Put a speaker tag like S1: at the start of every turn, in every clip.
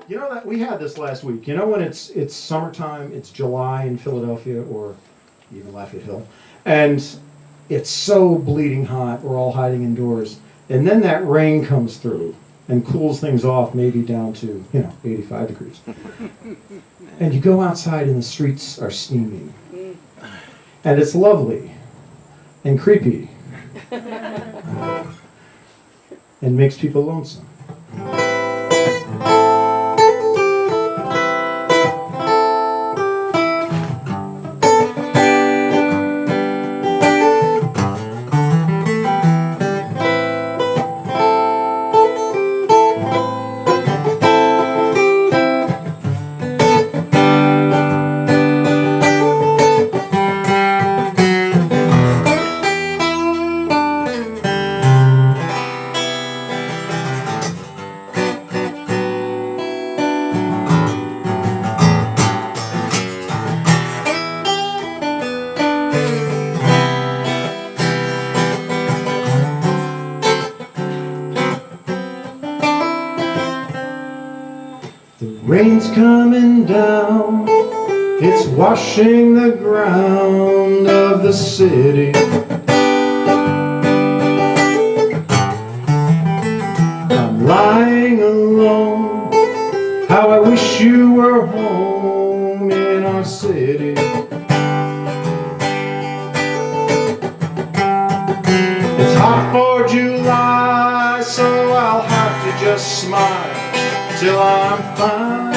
S1: You know that we had this last week. You know when it's summertime, it's July in Philadelphia or even Lafayette Hill, and it's so bleeding hot. We're all hiding indoors, and then that rain comes through and cools things off, maybe down to 85 degrees. And you go outside, and the streets are steaming, and it's lovely and creepy, and makes people lonesome. Rain's coming down, it's washing the ground of the city. I'm lying alone, how I wish you were home in our city. It's hot for July, so I'll have to just smile till I'm fine.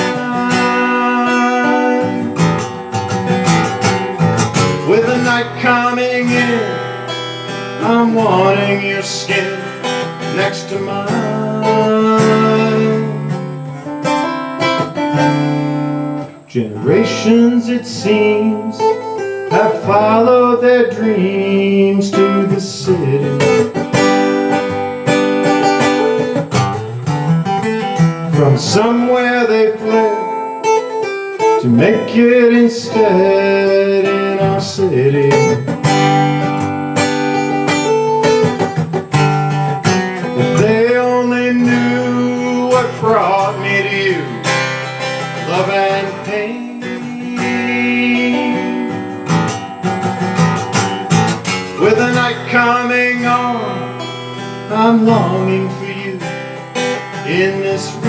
S1: With the night coming in, I'm wanting your skin next to mine. Generations, it seems, have followed their dreams to the city. From somewhere they fled to make it instead in our city. If they only knew what brought me to you, love and pain. With the night coming on, I'm longing for you in this rain.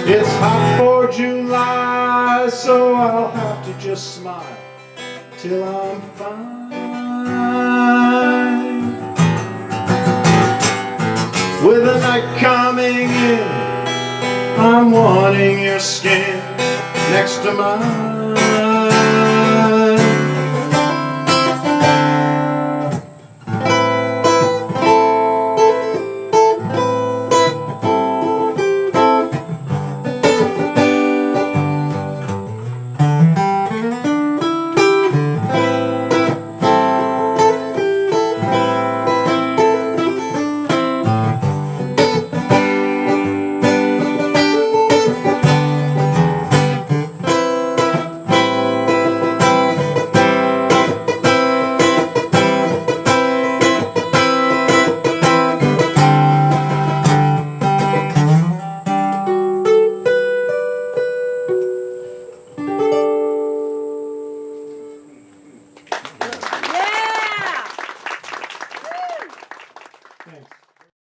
S1: It's hot for July, so I'll have to just smile till I'm fine. With the night coming in, I'm wanting your skin next to mine.